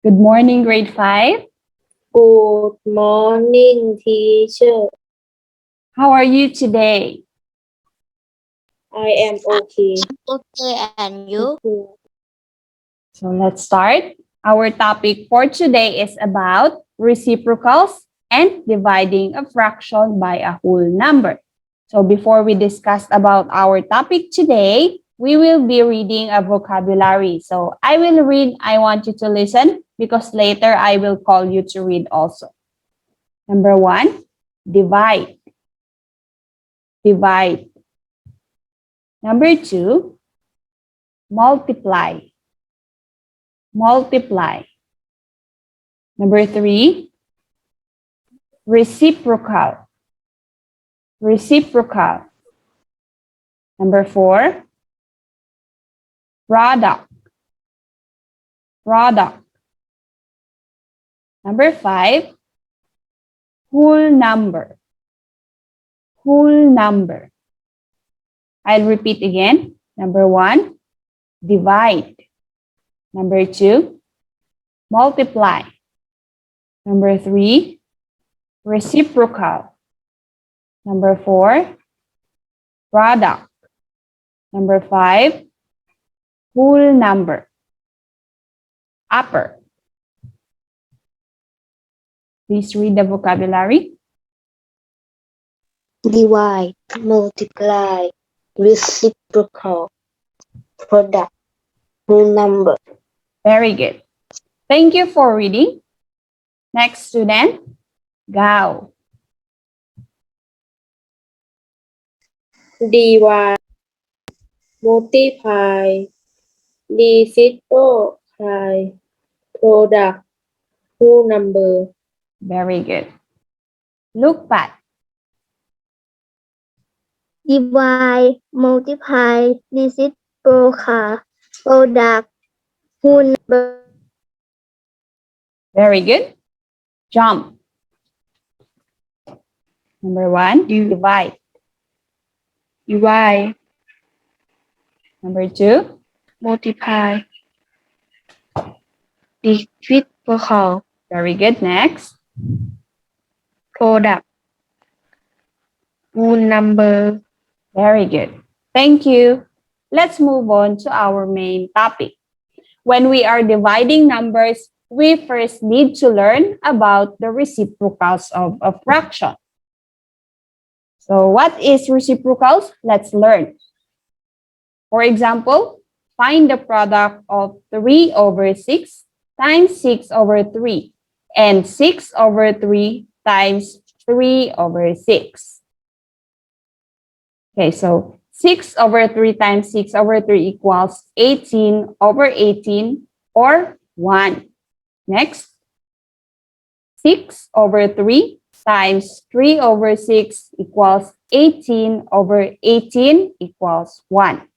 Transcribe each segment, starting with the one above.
Good morning, grade 5. Good morning, teacher. How are you today? I am okay. Okay, and you? So let's start. Our topic for today is about reciprocals and dividing a fraction by a whole number. So before we discuss about our topic today, we will be reading a vocabulary. So I will read, I want you to listen because later I will call you to read also. Number 1, divide. Divide. Number 2, multiply. Multiply. Number 3, reciprocal. Reciprocal. Number 4, product. Product. Number 5, whole number. Whole number. I'll repeat again. Number 1, divide. Number 2, multiply. Number 3, reciprocal. Number 4, product. Number 5, whole number. Upper. Please read the vocabulary. Divide, multiply, reciprocal, product, whole number. Very good. Thank you for reading. Next student, Gao. Divide, multiply, reciprocal, product, whole number. Very good. Look back. Divide, multiply, reciprocal, product, whole number. Very good. Jump. Number 1, divide. Divide, Number 2, multiply, reciprocal, very good. Next, product, whole number. very good. Thank you. Let's move on to our main topic. When we are dividing numbers, we first need to learn about the reciprocals of a fraction. So what is reciprocals? Let's learn. For example, find the product of 3 over 6 times 6 over 3 and 6 over 3 times 3 over 6. Okay, so 6 over 3 times 6 over 3 equals 18 over 18 or 1. Next, 6 over 3 times 3 over 6 equals 18 over 18 equals 1.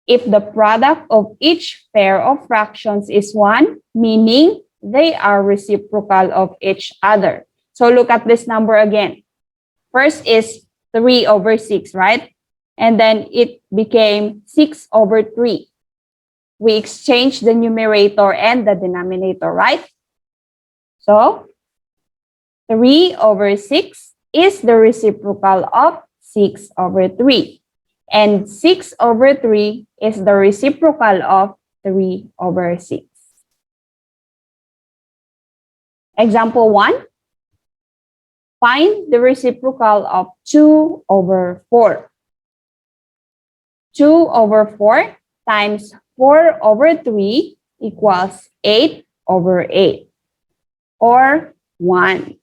If the product of each pair of fractions is 1, meaning they are reciprocal of each other. So look at this number again. First is 3 over 6, right? And then it became 6 over 3. We exchanged the numerator and the denominator, right? So 3 over 6 is the reciprocal of 6 over 3. And 6 over 3 is the reciprocal of 3 over 6. Example 1. Find the reciprocal of 2 over 4. 2 over 4 times 4 over 3 equals 8 over 8 or 1.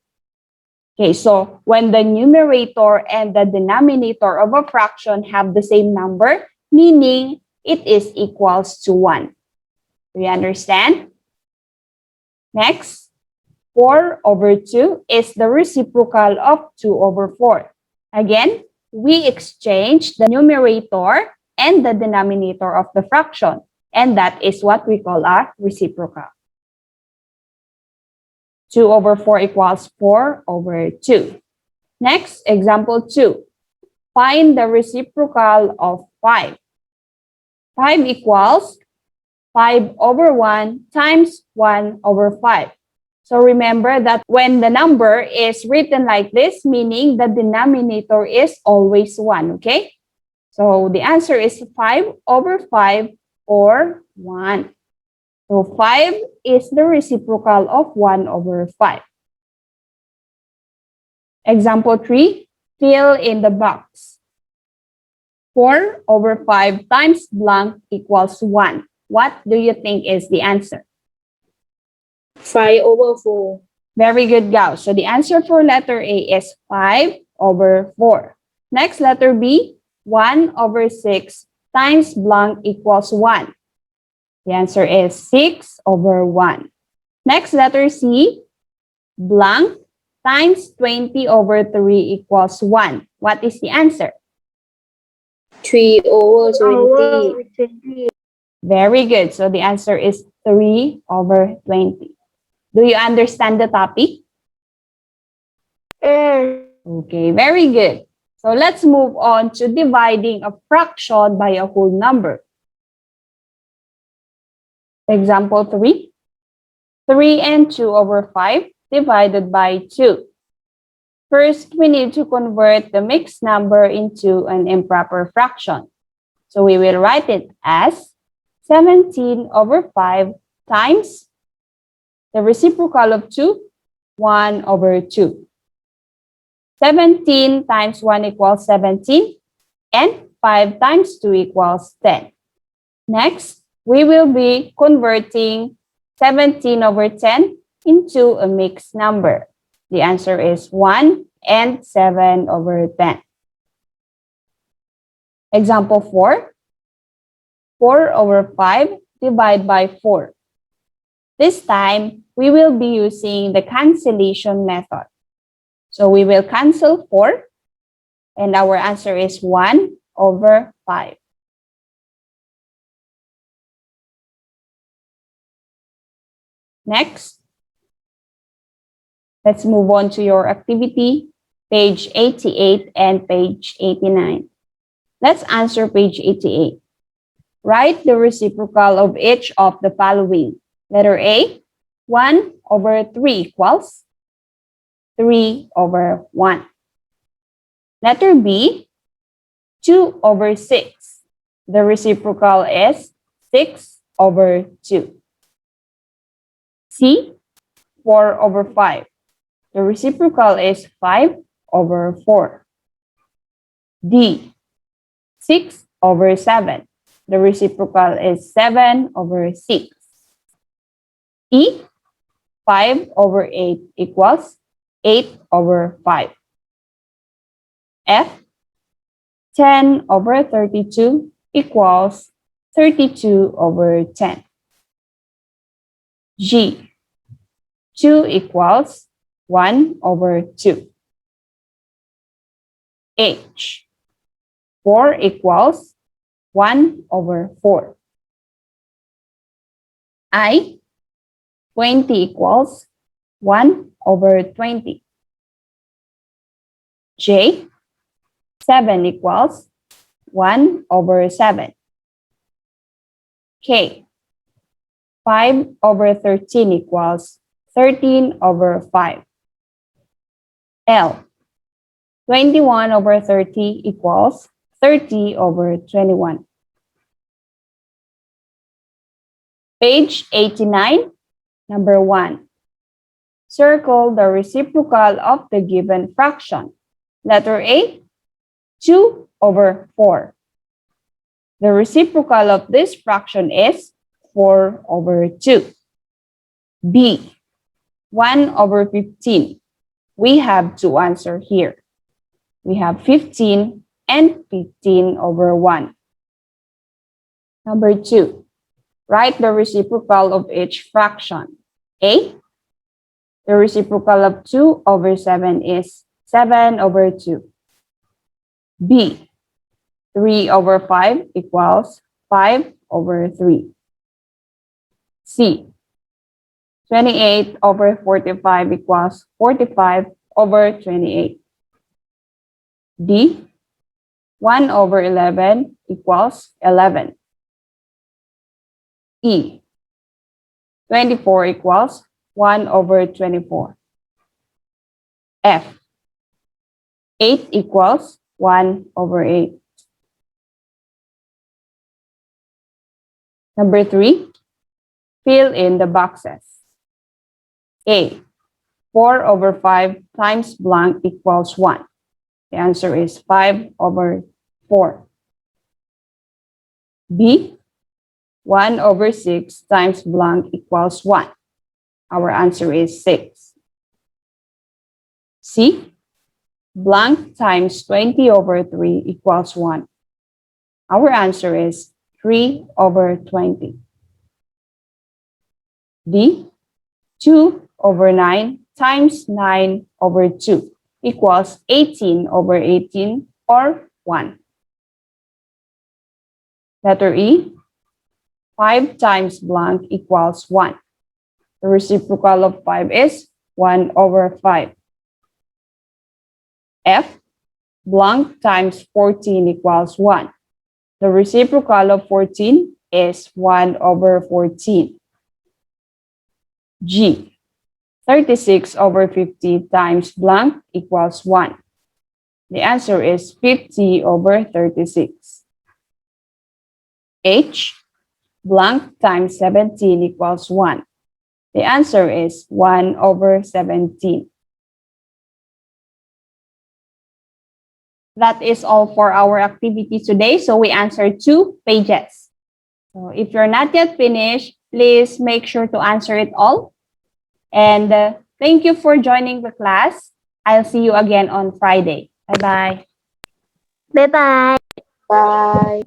Okay, so when the numerator and the denominator of a fraction have the same number, meaning it is equals to 1. Do you understand? Next, 4 over 2 is the reciprocal of 2 over 4. Again, we exchange the numerator and the denominator of the fraction, and that is what we call a reciprocal. 2 over 4 equals 4 over 2. Next, example 2. Find the reciprocal of 5. 5 equals 5 over 1 times 1 over 5. So remember that when the number is written like this, meaning the denominator is always 1, okay? So the answer is 5 over 5 or 1. So 5 is the reciprocal of 1 over 5. Example 3, fill in the box. 4 over 5 times blank equals 1. What do you think is the answer? 5 over 4. Very good, Gao. So the answer for letter A is 5 over 4. Next, letter B, 1 over 6 times blank equals 1. The answer is 6 over 1. Next, letter C, blank times 20 over 3 equals 1. What is the answer? 3 over 20. Over 20. Very good. So the answer is 3 over 20. Do you understand the topic? Okay, very good. So let's move on to dividing a fraction by a whole number. Example 3. 3 and 2 over 5 divided by 2. First, we need to convert the mixed number into an improper fraction. So we will write it as 17 over 5 times the reciprocal of 2, 1 over 2. 17 times 1 equals 17, and 5 times 2 equals 10. Next, we will be converting 17 over 10 into a mixed number. The answer is 1 and 7 over 10. Example 4. 4 over 5 divided by 4. This time, we will be using the cancellation method. So we will cancel 4, and our answer is 1 over 5. Next, let's move on to your activity, page 88 and page 89. Let's answer page 88. Write the reciprocal of each of the following. Letter A, 1 over 3 equals 3 over 1. Letter B, 2 over 6. The reciprocal is 6 over 2. C, 4 over 5. The reciprocal is 5 over 4. D, 6 over 7. The reciprocal is 7 over 6. E, 5 over 8 equals 8 over 5. F, 10 over 32 equals 32 over 10. G, 2 equals 1 over 2. H, 4 equals 1 over 4. I, 20 equals 1 over 20. J, 7 equals 1 over 7. K, 5 over 13 equals 13 over 5. L, 21 over 30 equals 30 over 21. Page 89, number 1. Circle the reciprocal of the given fraction. Letter A, 2 over 4. The reciprocal of this fraction is 4 over 2. B, 1 over 15. We have two answers here. We have 15 and 15 over 1. Number 2, write the reciprocal of each fraction. A, the reciprocal of 2 over 7 is 7 over 2. B, 3 over 5 equals 5 over 3. C, 28 over 45 equals 45 over 28. D, 1 over 11 equals 11. E. 24 equals 1 over 24. F. 8 equals 1 over 8. Number 3, fill in the boxes. A. 4 over 5 times blank equals 1. The answer is 5 over 4. B. 1 over 6 times blank equals 1. Our answer is 6. C. Blank times 20 over 3 equals 1. Our answer is 3 over 20. D. 2 over 9 times 9 over 2 equals 18 over 18 or 1. Letter E. 5 times blank equals 1. The reciprocal of 5 is 1 over 5. F. Blank times 14 equals 1. The reciprocal of 14 is 1 over 14. G. 36 over 50 times blank equals 1. The answer is 50 over 36. H. Blank times 17 equals 1. The answer is 1 over 17. That is all for our activity today. So we answered 2 pages. So if you're not yet finished, please make sure to answer it all. And thank you for joining the class. I'll see you again on Friday. Bye-bye. Bye bye. Bye.